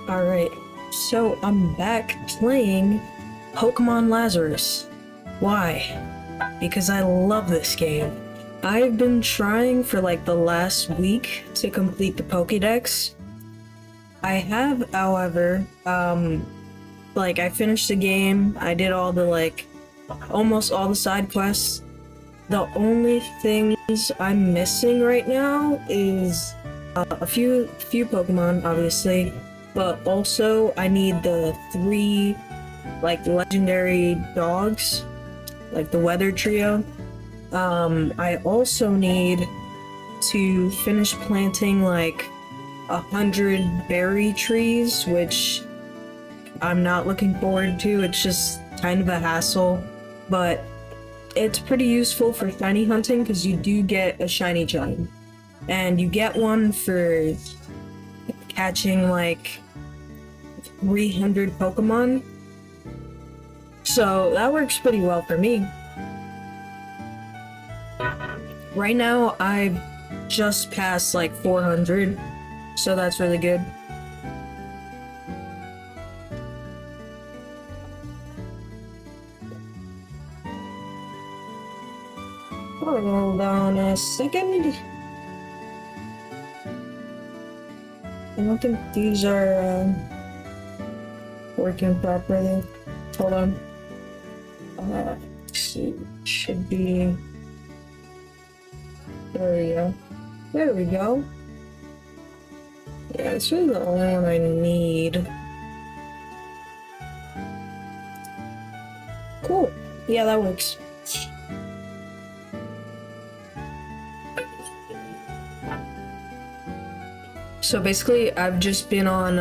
Alright, so I'm back playing Pokemon Lazarus. Why? Because I love this game. I've been trying for like the last week to complete the Pokédex. I have, however, I finished the game, I did all the almost all the side quests. The only things I'm missing right now is a few Pokemon, obviously. But also, I need the 3, legendary dogs, like the weather trio. I also need to finish planting 100 berry trees, which I'm not looking forward to. It's just kind of a hassle, but it's pretty useful for shiny hunting because you do get a shiny gem. And you get one for catching 300 Pokemon. So that works pretty well for me. Right now, I've just passed 400, so that's really good. Hold on a second. I don't think these are working properly. Hold on. Let's see. Should be. There we go. There we go. Yeah, this is the only one I need. Cool. Yeah, that works. So basically, I've just been on,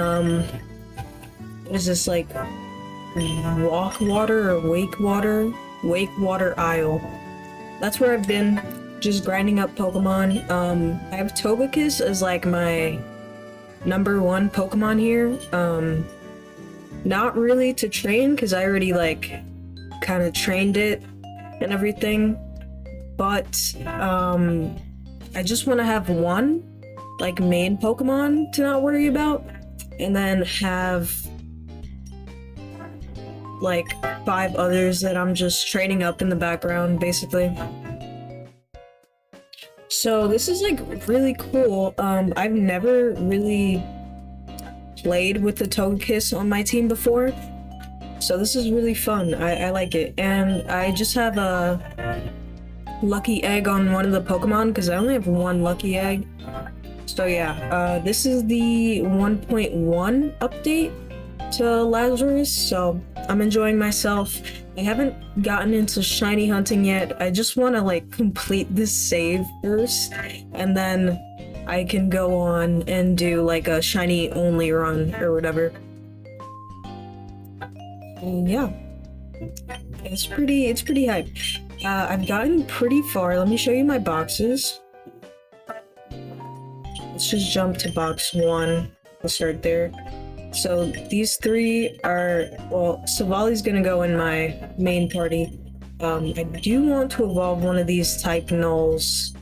what is this, Walk Water or Wake Water? Wake Water Isle. That's where I've been, just grinding up Pokemon. I have Togekiss as, my number 1 Pokemon here. Not really to train, because I already, kind of trained it and everything. But, I just want to have one main Pokemon to not worry about, and then have 5 others that I'm just training up in the background, basically. So this is really cool. I've never really played with the Togekiss on my team before, so this is really fun. I like it, and I just have a lucky egg on one of the Pokemon because I only have 1 lucky egg. So yeah, this is the 1.1 update to Lazarus, so I'm enjoying myself. I haven't gotten into shiny hunting yet. I just want to complete this save first, and then I can go on and do a shiny only run or whatever. And yeah, it's pretty hype. I've gotten pretty far. Let me show you my boxes. Let's just jump to box 1. We'll start there. So these 3 are, well, Savali's gonna go in my main party. I do want to evolve one of these type nulls.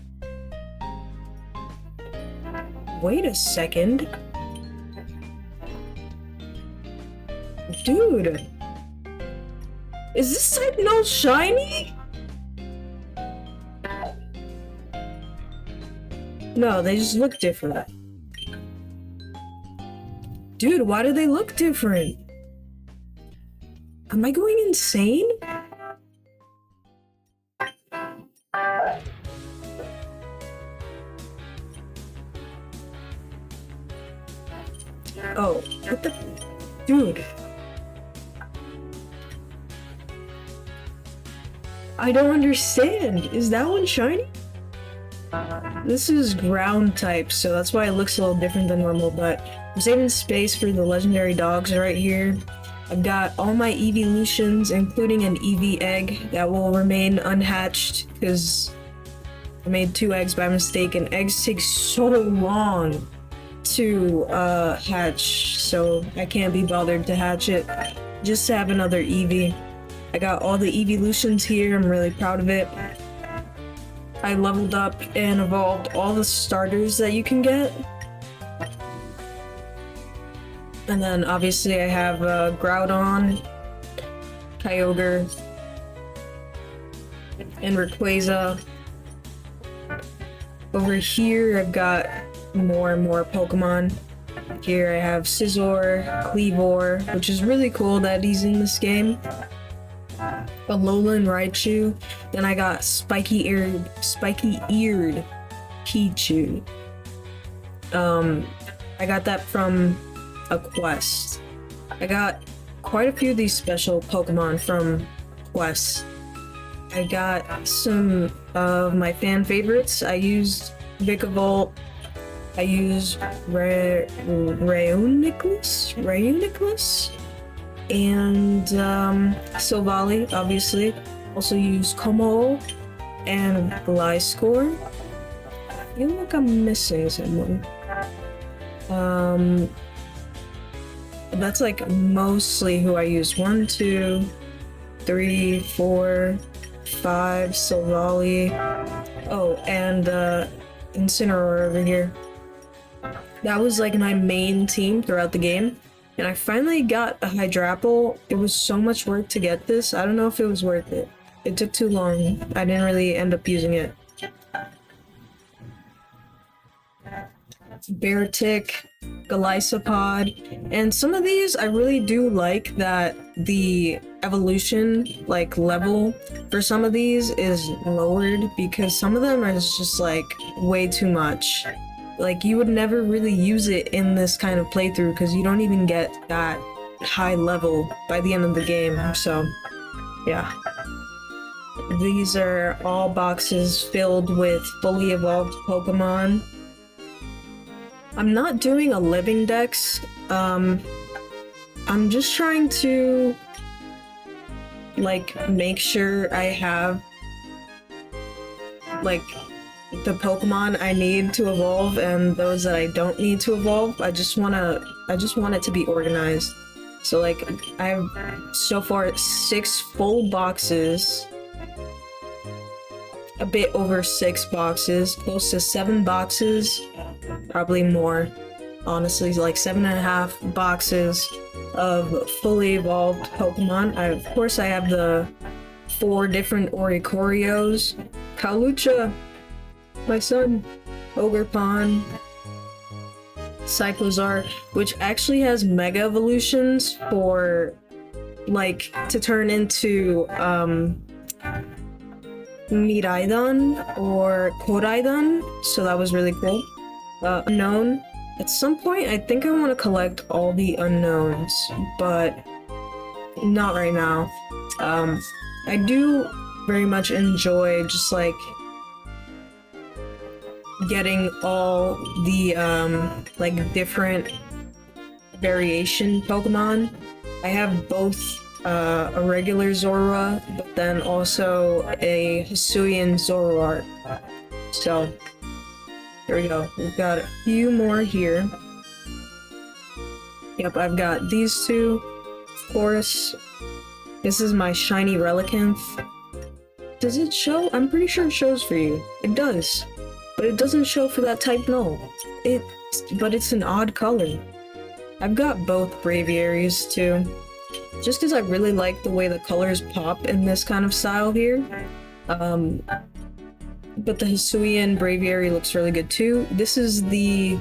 Wait a second. Dude! Is this type null shiny? No, they just look different. Dude, why do they look different? Am I going insane? Oh, what the? Dude. I don't understand. Is that one shiny? This is ground type, so that's why it looks a little different than normal, but I'm saving space for the legendary dogs right here. I've got all my evolutions, including an EV egg that will remain unhatched, because I made 2 eggs by mistake, and eggs take so long to hatch, so I can't be bothered to hatch it. Just to have another EV. I got all the evolutions here, I'm really proud of it. I leveled up and evolved all the starters that you can get. And then obviously I have Groudon, Kyogre, and Rayquaza. Over here I've got more and more Pokemon. Here I have Scizor, Kleavor, which is really cool that he's in this game. Alolan Raichu. Then I got spiky-eared Pichu. I got that from a quest. I got quite a few of these special Pokemon from quests. I got some of my fan favorites. I used Vikavolt. I used Reuniclus, and Silvally, obviously. Also used Como and Gliscor. I feel like I'm missing someone. That's like mostly who I use. 1, 2, 3, 4, 5, Silvally. Oh, and Incineroar over here. That was like my main team throughout the game. And I finally got a Hydrapple. It was so much work to get this. I don't know if it was worth it. It took too long. I didn't really end up using it. Beartic, Golisopod, and some of these I really do like that the evolution like level for some of these is lowered, because some of them are just like way too much. Like you would never really use it in this kind of playthrough because you don't even get that high level by the end of the game. So yeah, these are all boxes filled with fully evolved Pokemon. I'm not doing a living dex. I'm just trying to like make sure I have like the Pokemon I need to evolve and those that I don't need to evolve. I just want it to be organized. So like I have so far 6 full boxes, a bit over 6 boxes, close to 7 boxes, probably more, honestly, like 7.5 boxes of fully evolved Pokemon. Of course I have the 4 different Oricorios, Kalucha, my son, Ogerpon, Cyclozar, which actually has Mega Evolutions for, like, to turn into, Miraidon or Koraidon, so that was really cool. Unknown. At some point, I think I want to collect all the unknowns, but not right now. I do very much enjoy just, like, getting all the, like, different variation Pokemon. I have both a regular Zorua, but then also a Hisuian Zoroark. So, here we go. We've got a few more here. Yep, I've got these 2. Of course, this is my shiny Relicanth. Does it show? I'm pretty sure it shows for you. It does. But it doesn't show for that type null. But it's an odd color. I've got both Braviaries too. Just because I really like the way the colors pop in this kind of style here. But the Hisuian Braviary looks really good too. This is the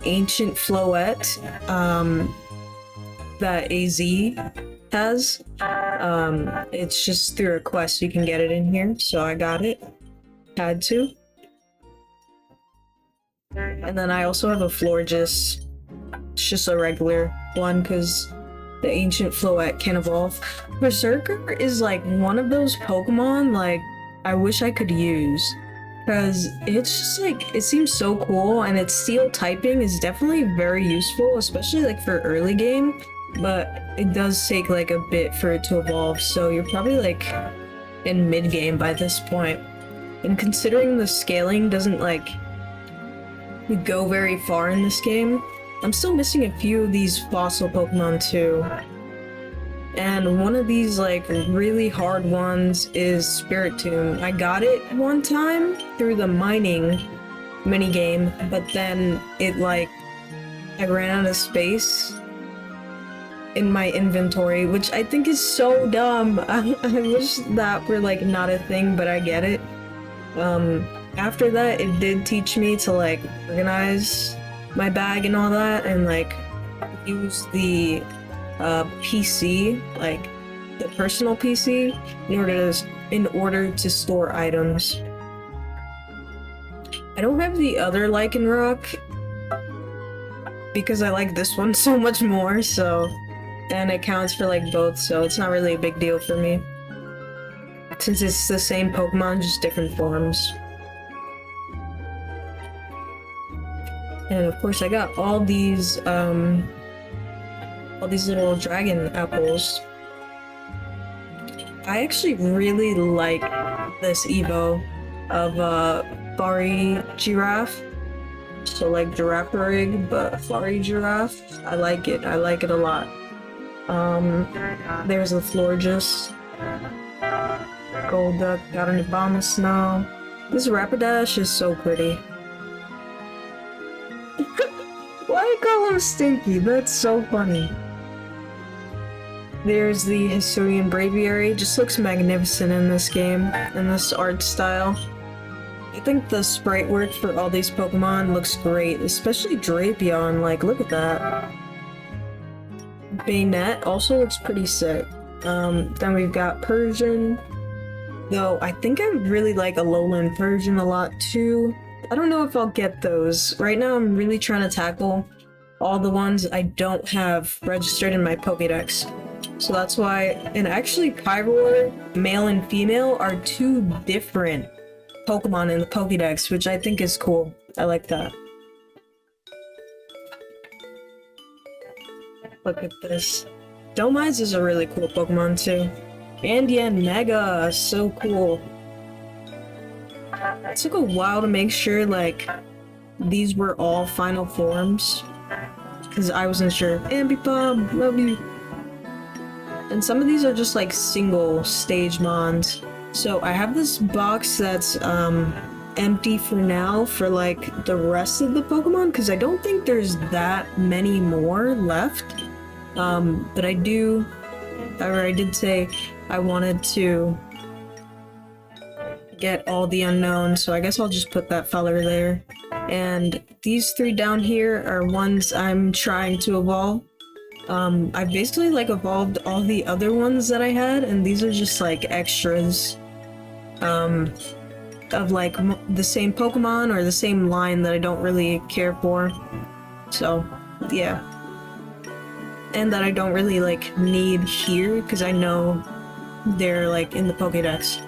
Ancient Floette that AZ has. It's just through a quest you can get it in here, so I got it. Had to. And then I also have a Florges. It's just a regular one because the Ancient Floette can evolve. Berserker is like one of those Pokemon like I wish I could use. Because it's just like, it seems so cool, and its steel typing is definitely very useful, especially like for early game, but it does take like a bit for it to evolve, so you're probably like in mid-game by this point. And considering the scaling doesn't like go very far in this game, I'm still missing a few of these fossil Pokemon too. And one of these like really hard ones is Spiritomb. I got it one time through the mining minigame, but then it like, I ran out of space in my inventory, which I think is so dumb. I wish that were like not a thing, but I get it. After that, it did teach me to like organize my bag and all that, and like use the PC, like the personal PC, in order to store items. I don't have the other lichen rock because I like this one so much more, so, and it counts for like both, so it's not really a big deal for me since it's the same Pokemon, just different forms. And of course I got all these little dragon apples. I actually really like this Evo of Fari Giraffe. So like Giraffe Rig, but Fari Giraffe. I like it a lot. There's a Florges. Golduck, got an Abomasnow. This Rapidash is so pretty. Why I call him Stinky? That's so funny. There's the Hisuian Braviary. Just looks magnificent in this game, in this art style. I think the sprite work for all these Pokemon looks great, especially Drapion, like, look at that. Bayonet also looks pretty sick. Then we've got Persian, though I think I really like Alolan Persian a lot too. I don't know if I'll get those. Right now I'm really trying to tackle all the ones I don't have registered in my Pokédex. So that's why, and actually Pyroar, male and female, are two different Pokemon in the Pokédex, which I think is cool. I like that. Look at this. Domize is a really cool Pokemon too. And yeah, Mega, so cool. It took a while to make sure like these were all final forms, because I wasn't sure. Ambipom, love you. And some of these are just like single stage mons. So I have this box that's empty for now for like the rest of the Pokemon, because I don't think there's that many more left. But I did say I wanted to get all the unknowns, so I guess I'll just put that feller there. And these three down here are ones I'm trying to evolve. I've basically like evolved all the other ones that I had, and these are just like extras of like the same Pokemon or the same line that I don't really care for. So yeah, and that I don't really like need here because I know they're like in the Pokédex.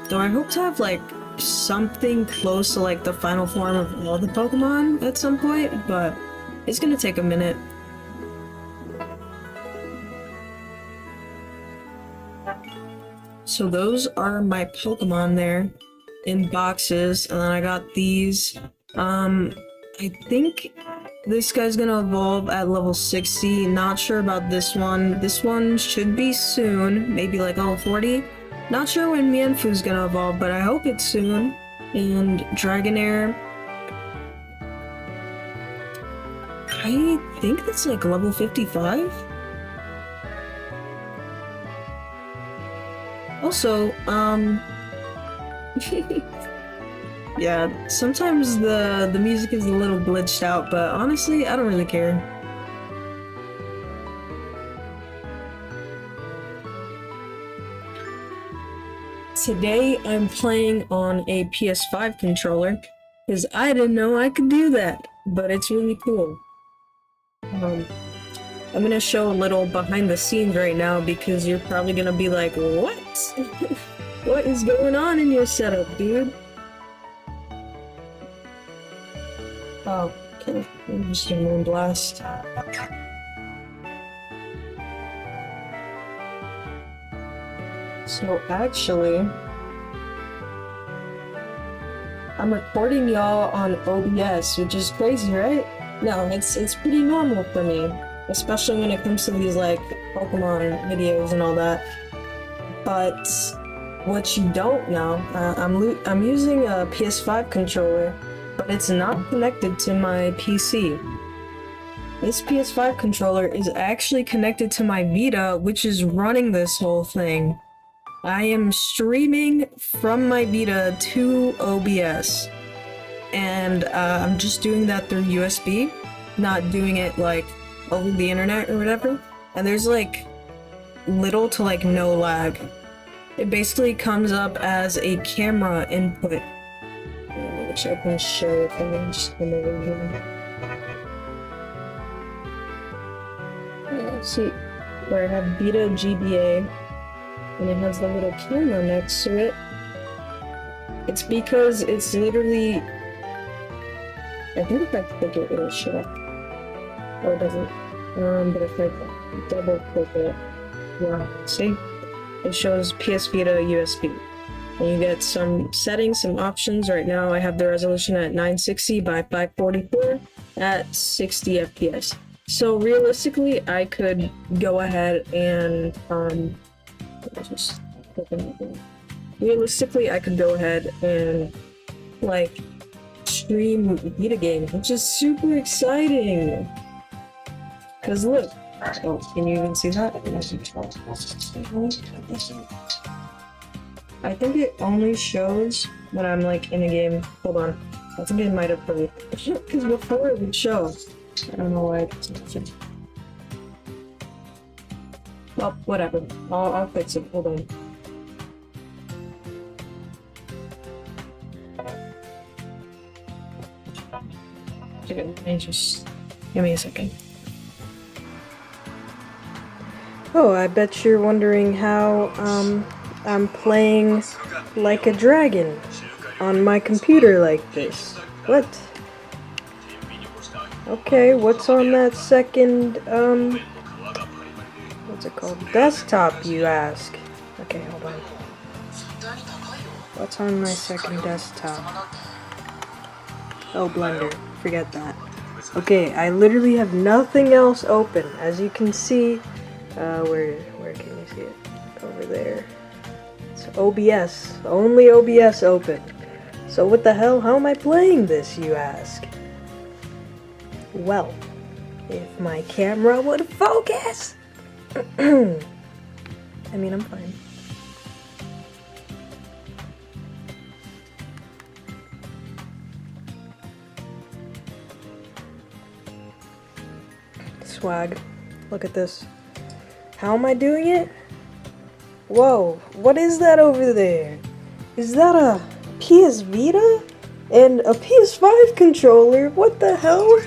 Though I hope to have like something close to like the final form of all the Pokemon at some point, but it's gonna take a minute. So those are my Pokemon there in boxes, and then I got these. I think this guy's gonna evolve at level 60. Not sure about this one. This one should be soon, maybe like level 40. Not sure when Mienfu's gonna evolve, but I hope it's soon. And Dragonair, I think that's like level 55. Also, yeah, sometimes the music is a little glitched out, but honestly, I don't really care. Today, I'm playing on a PS5 controller, because I didn't know I could do that, but it's really cool. I'm gonna show a little behind the scenes right now, because you're probably gonna be like, what? What is going on in your setup, dude? Oh, okay. I'm just gonna Moonblast. So actually, I'm recording y'all on OBS, which is crazy, right? No, it's pretty normal for me, especially when it comes to these like Pokemon videos and all that. But what you don't know, I'm using a PS5 controller, but it's not connected to my PC. This PS5 controller is actually connected to my Vita, which is running this whole thing. I am streaming from my Vita to OBS, and I'm just doing that through USB, not doing it like over the internet or whatever. And there's like little to like no lag. It basically comes up as a camera input. Which I can show if I can just come over here. See where I have Vita GBA, and it has the little camera next to it. It's because it's literally. I think if I click it, it'll show up. Oh, it doesn't. But if I double click it, yeah, see? It shows PS Vita USB. And you get some settings, some options. Right now I have the resolution at 960 by 544 at 60 FPS. So realistically, I could go ahead and just realistically I could go ahead and like stream Vita games, which is super exciting. Cause look, oh, can you even see that? I think it only shows when I'm like in a game. Hold on, I think it might have put it because before it would show. I don't know why it's not. Well, whatever. I'll fix it. Hold on. Okay, let me just give me a second. Oh, I bet you're wondering how I'm playing like a dragon on my computer like this. What? Okay, what's on that second, what's it called? Desktop, you ask? Okay, hold on. What's on my second desktop? Oh, Blender. Forget that. Okay, I literally have nothing else open. As you can see, where can you see it? Over there. It's OBS. Only OBS open. So what the hell? How am I playing this, you ask? Well, if my camera would focus! I mean, I'm fine. Swag. Look at this. How am I doing it? Whoa, what is that over there? Is that a PS Vita? And a PS5 controller? What the hell?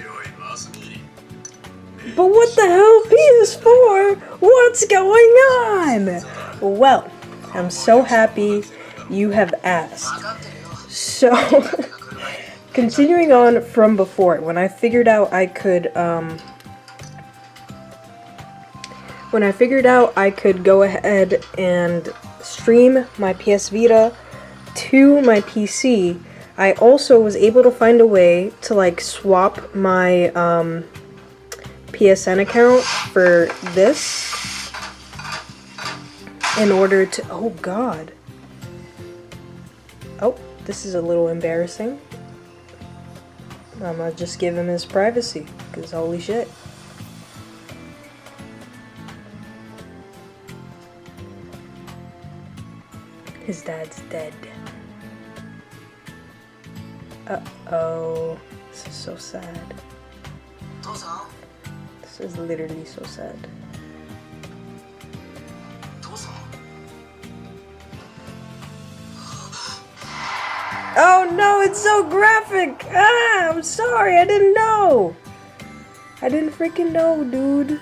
But what the hell, PS4? What's going on? Well, I'm so happy you have asked. So, continuing on from before, when I figured out I could go ahead and stream my PS Vita to my PC, I also was able to find a way to like swap my PSN account for this in order to, oh god. Oh, this is a little embarrassing. I'm gonna just give him his privacy, because holy shit. His dad's dead. Uh-oh. This is so sad. This is literally so sad. Oh no, it's so graphic! Ah, I'm sorry, I didn't know! I didn't freaking know, dude.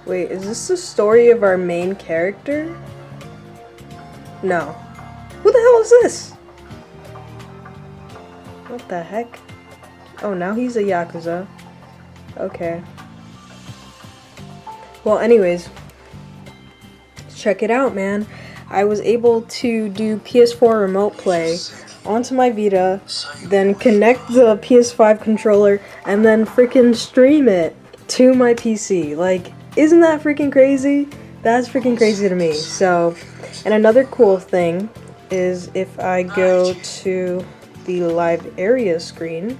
Wait, is this the story of our main character? No. Who the hell is this? What the heck? Oh, now he's a Yakuza. Okay. Well, anyways. Check it out, man. I was able to do PS4 remote play onto my Vita, then connect the PS5 controller, and then freaking stream it to my PC. Like, isn't that freaking crazy? That's freaking crazy to me. So, and another cool thing is if I go to the live area screen,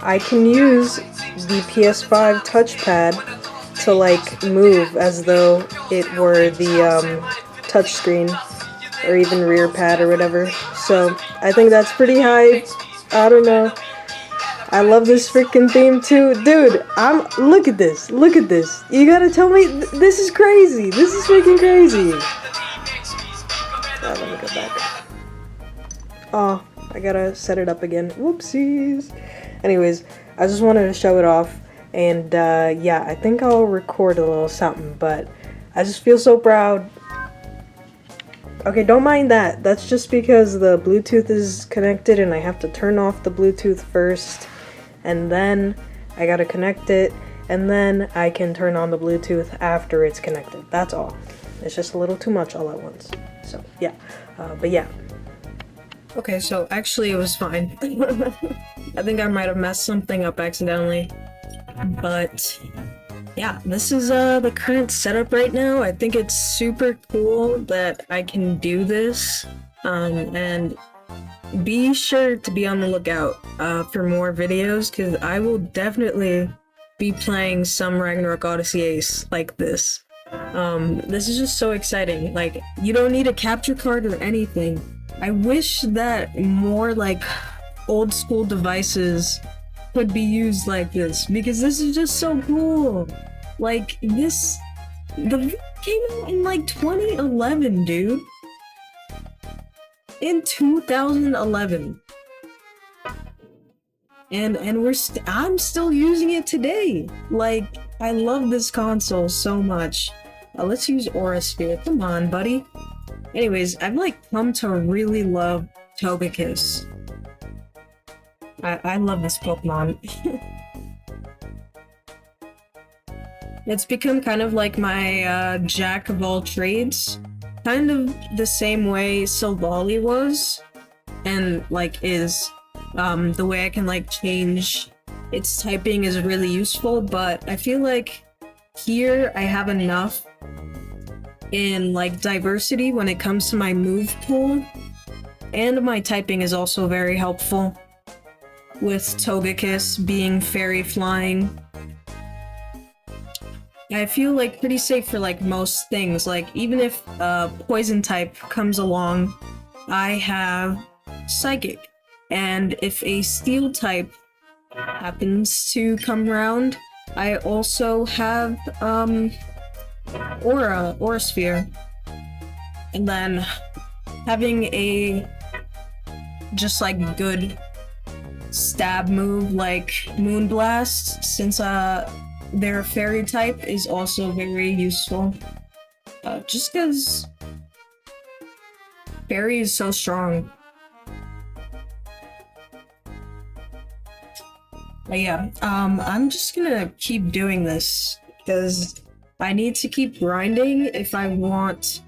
I can use the PS5 touchpad to like move as though it were the touchscreen or even rear pad or whatever. So I think that's pretty hype. I don't know. I love this freaking theme too. Dude, look at this. Look at this. You gotta tell me this is crazy. This is freaking crazy. Let me go back. Oh, I gotta set it up again. Whoopsies. Anyways, I just wanted to show it off. And yeah, I think I'll record a little something, but I just feel so proud. Okay, don't mind that. That's just because the Bluetooth is connected and I have to turn off the Bluetooth first. And then I gotta connect it, and then I can turn on the Bluetooth after it's connected. That's all. It's just a little too much all at once. So, yeah. But yeah. Okay, so actually it was fine. I think I might have messed something up accidentally. But yeah, this is the current setup right now. I think it's super cool that I can do this. And be sure to be on the lookout for more videos, because I will definitely be playing some Ragnarok Odyssey Ace like this. This is just so exciting. Like, you don't need a capture card or anything. I wish that more like old school devices could be used like this, because this is just so cool. Like, the video came out in like 2011, dude. In 2011. And I'm still using it today. Like, I love this console so much. Let's use Aura Sphere. Come on, buddy. Anyways, I've like come to really love Togekiss. I love this Pokemon. It's become kind of like my jack of all trades. Kind of the same way Silvally was, and like is. The way I can like change its typing is really useful, but I feel like here I have enough in like diversity when it comes to my move pool, and my typing is also very helpful with Togekiss being fairy flying. I feel like pretty safe for like most things. Like, even if poison type comes along, I have Psychic. And if a steel type happens to come around, I also have Aura Sphere. And then having a just like good stab move like Moonblast, since they're a fairy type, is also very useful. Just because fairy is so strong. But yeah, I'm just gonna keep doing this because I need to keep grinding if I want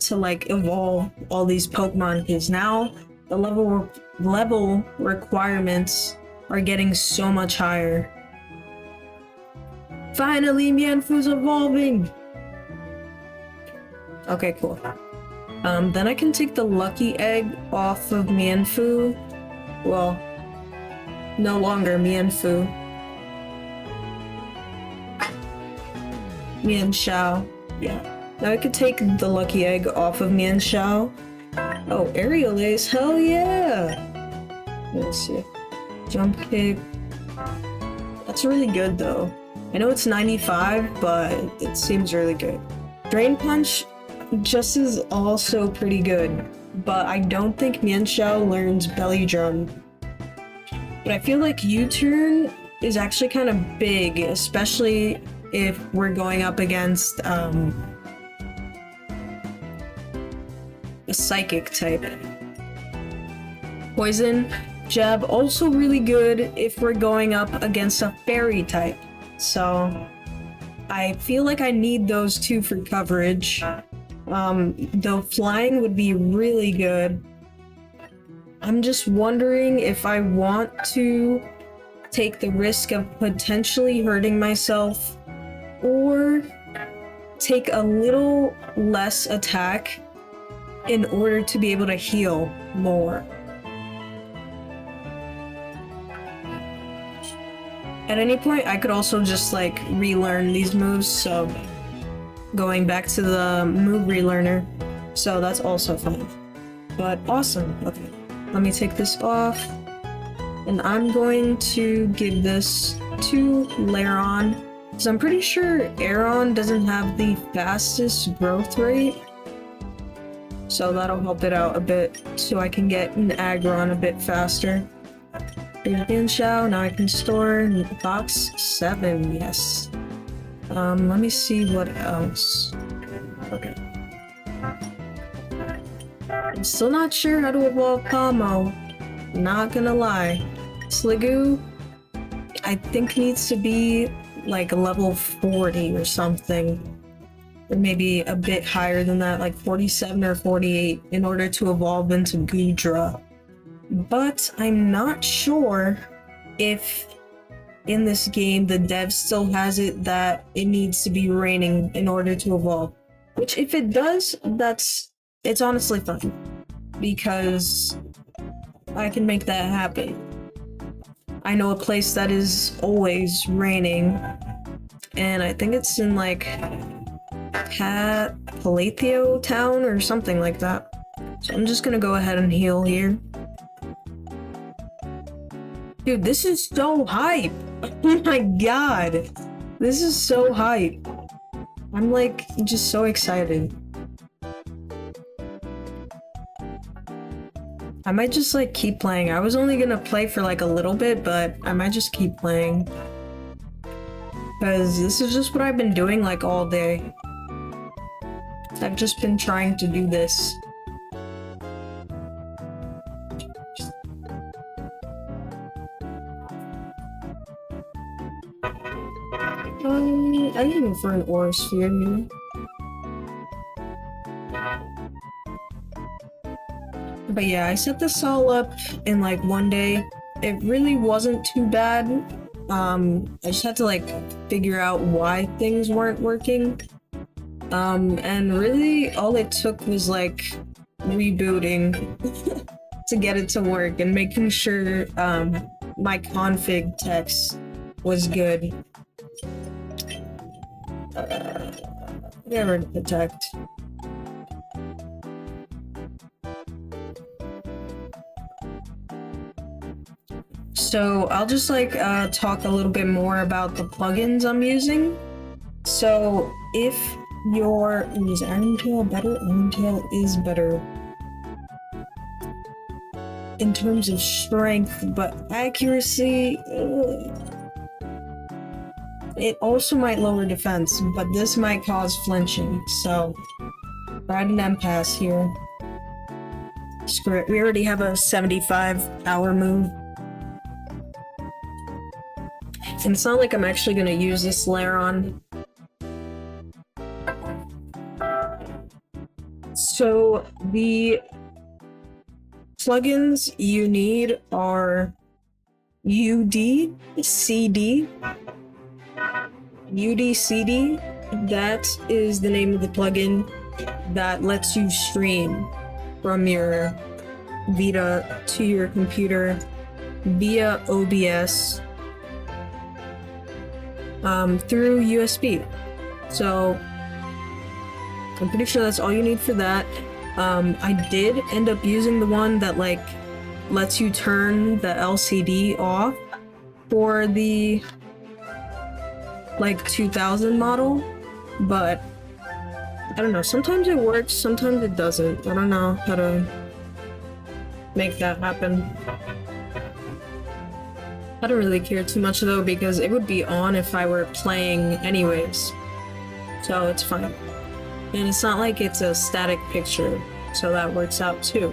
to like evolve all these Pokemon, because now the level requirements are getting so much higher. Finally, Mienfu's evolving! Okay, cool. Then I can take the lucky egg off of Mienfu. Well, no longer Mienfu. Mienshao. Yeah. Now I could take the lucky egg off of Mienshao. Oh, Aerial Ace, hell yeah! Let's see. Jump kick. That's really good though. I know it's 95, but it seems really good. Drain Punch just is also pretty good, but I don't think Mienshao learns Belly Drum. But I feel like U-Turn is actually kind of big, especially if we're going up against a Psychic type. Poison Jab also really good if we're going up against a Fairy type. So I feel like I need those two for coverage. Though flying would be really good. I'm just wondering if I want to take the risk of potentially hurting myself, or take a little less attack in order to be able to heal more. At any point, I could also just like relearn these moves, so going back to the move relearner, so that's also fine. But awesome. Okay, let me take this off, and I'm going to give this to Laron, because I'm pretty sure Aeron doesn't have the fastest growth rate, so that'll help it out a bit, so I can get an Aggron a bit faster. Again, Shao, now I can store box 7, yes. Let me see what else. Okay. I'm still not sure how to evolve Pomo. Not gonna lie. Sliggoo, I think needs to be like a level 40 or something. Or maybe a bit higher than that, like 47 or 48, in order to evolve into Goodra. But I'm not sure if in this game the dev still has it that it needs to be raining in order to evolve. Which if it does, it's honestly fine, because I can make that happen. I know a place that is always raining, and I think it's in like Palatio Town or something like that. So I'm just gonna go ahead and heal here. Dude, this is so hype! Oh my god! This is so hype! I'm like, just so excited. I might just like keep playing. I was only gonna play for like a little bit, but I might just keep playing. Because this is just what I've been doing like all day. I've just been trying to do this. I can go for an aura sphere here. But yeah, I set this all up in like one day. It really wasn't too bad. I just had to like figure out why things weren't working. And really all it took was like rebooting to get it to work and making sure my config text was good. Get rid of protect. So I'll just like talk a little bit more about the plugins I'm using. So if is Iron Tail better? Iron Tail is better in terms of strength, but accuracy, it also might lower defense, but this might cause flinching, so ride an impasse here. Screw it, we already have a 75-hour move. And it's not like I'm actually gonna use this Laron. So the plugins you need are udcd. udcd, that is the name of the plugin that lets you stream from your Vita to your computer via OBS through USB. So I'm pretty sure that's all you need for that. I did end up using the one that like lets you turn the LCD off for the like 2000 model, but I don't know, sometimes it works, sometimes it doesn't. I don't know how to make that happen. I don't really care too much though, because it would be on if I were playing anyways, so it's fine. And it's not like it's a static picture, so that works out too.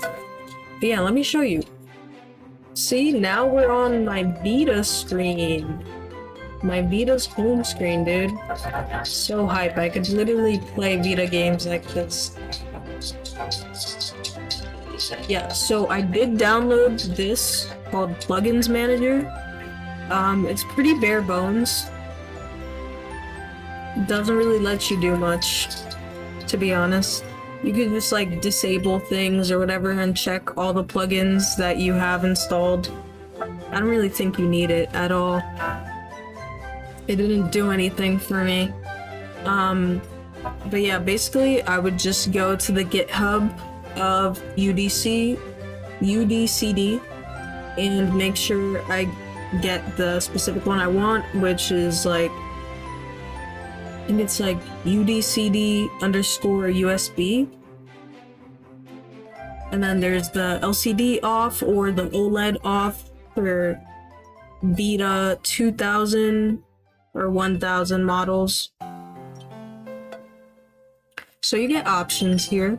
But yeah, let me show you. See, now we're on my Vita screen. My Vita's home screen, dude. So hype. I could literally play Vita games like this. Yeah, so I did download this called Plugins Manager. It's pretty bare bones. Doesn't really let you do much, to be honest. You could just like disable things or whatever and check all the plugins that you have installed. I don't really think you need it at all. It didn't do anything for me. But yeah, basically I would just go to the GitHub of udcd and make sure I get the specific one I want, which is like, I think it's like udcd_USB. And then there's the LCD off or the OLED off for Vita 2000 or 1000 models. So you get options here.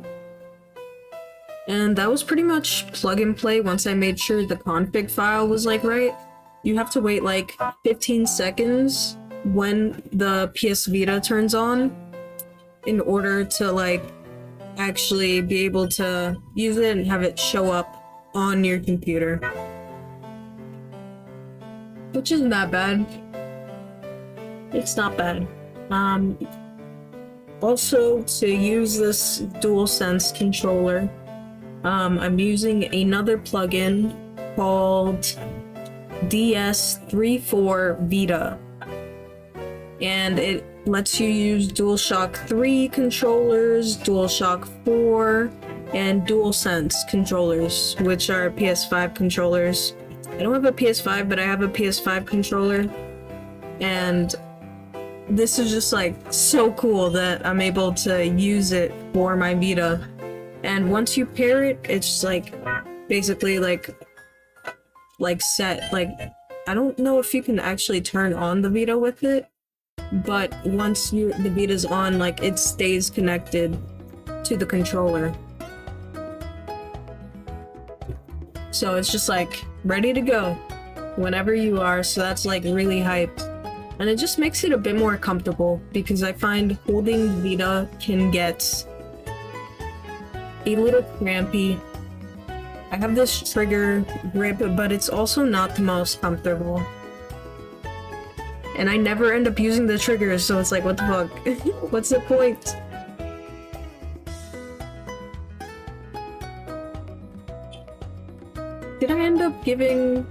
And that was pretty much plug and play once I made sure the config file was like right. You have to wait like 15 seconds when the PS Vita turns on in order to like actually be able to use it and have it show up on your computer. Which isn't that bad. It's not bad. Also, to use this DualSense controller, I'm using another plugin called DS34 Vita. And it lets you use DualShock 3 controllers, DualShock 4, and DualSense controllers, which are PS5 controllers. I don't have a PS5, but I have a PS5 controller. And this is just like so cool that I'm able to use it for my Vita. And once you pair it, it's like basically like set. Like, I don't know if you can actually turn on the Vita with it, but once the Vita's on, like it stays connected to the controller. So it's just like ready to go whenever you are. So that's like really hyped. And it just makes it a bit more comfortable because I find holding Vita can get a little crampy. I have this trigger grip, but it's also not the most comfortable. And I never end up using the triggers, so it's like, what the fuck? What's the point? Did I end up giving...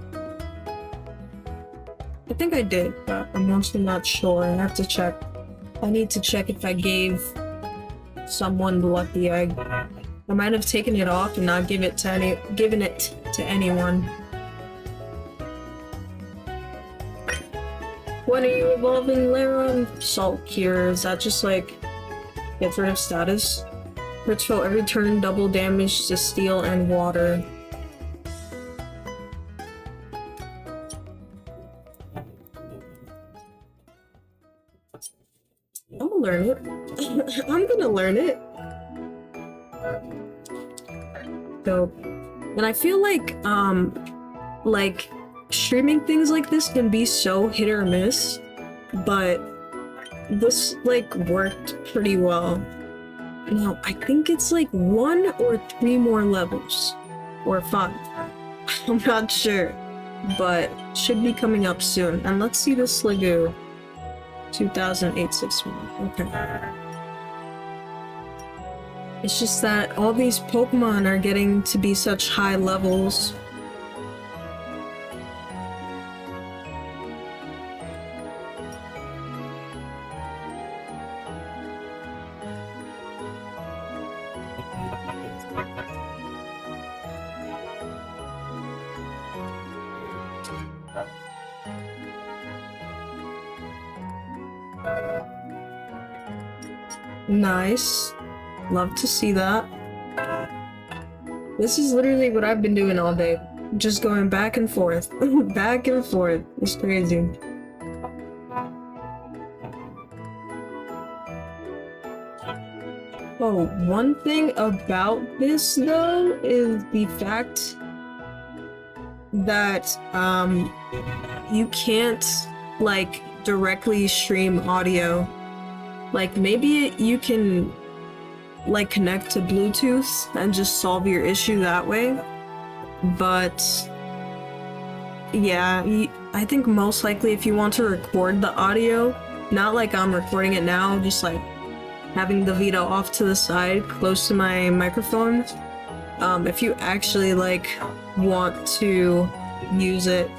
I think I did, but I'm also not sure. I have to check. I need to check if I gave someone the lucky egg. I might have taken it off and not given it to anyone. When are you evolving Laron? Salt Cure. Is that just like gets rid of status? Ritual every turn, double damage to steel and water. I'm gonna learn it. I'm gonna learn it. So, and I feel like streaming things like this can be so hit or miss, but this like worked pretty well. Now, I think it's like 1 or 3 more levels, or 5. I'm not sure, but should be coming up soon. And let's see this Sligoo. 2008-61. Okay. It's just that all these Pokemon are getting to be such high levels. Nice. Love to see that. This is literally what I've been doing all day. Just going back and forth. Back and forth. It's crazy. Oh, one thing about this though is the fact that you can't like directly stream audio. Like maybe you can like connect to Bluetooth and just solve your issue that way, but yeah, I think most likely if you want to record the audio, not like I'm recording it now, just like having the Vita off to the side, close to my microphone. If you actually like want to use it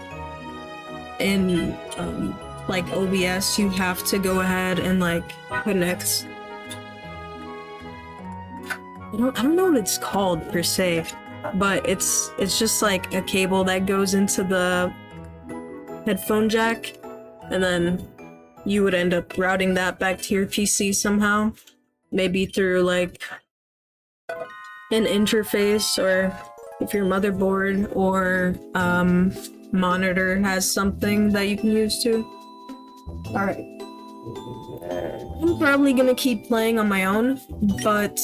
in like OBS, you have to go ahead and like connect. I don't know what it's called per se, but it's just like a cable that goes into the headphone jack, and then you would end up routing that back to your PC somehow, maybe through like an interface, or if your motherboard or monitor has something that you can use too. Alright. I'm probably gonna keep playing on my own, but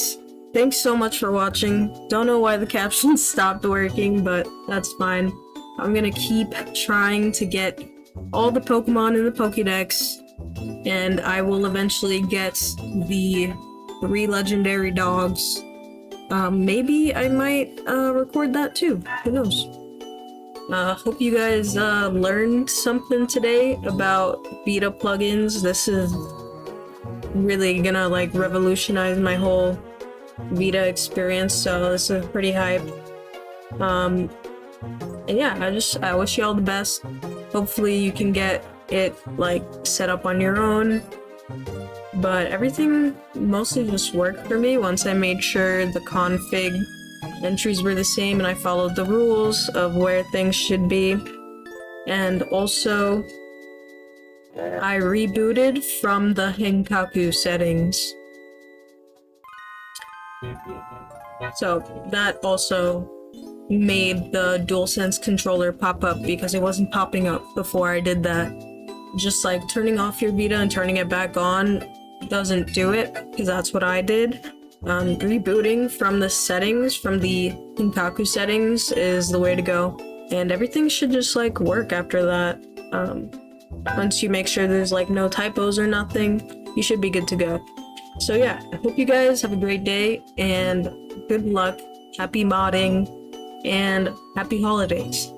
thanks so much for watching. Don't know why the captions stopped working, but that's fine. I'm gonna keep trying to get all the Pokemon in the Pokédex, and I will eventually get the 3 legendary dogs. Maybe I might record that too. Who knows? Hope you guys learned something today about Vita plugins. This is really gonna like revolutionize my whole Vita experience, so this is pretty hype. And yeah, I wish you all the best. Hopefully you can get it like set up on your own, but everything mostly just worked for me once I made sure the config entries were the same and I followed the rules of where things should be. And also I rebooted from the Henkaku settings, so that also made the DualSense controller pop up because it wasn't popping up before I did that. Just like turning off your Vita and turning it back on doesn't do it, because that's what I did. Rebooting from the settings, from the Henkaku settings, is the way to go, and everything should just like work after that. Once you make sure there's like no typos or nothing, you should be good to go. So yeah, I hope you guys have a great day, and good luck, happy modding, and happy holidays.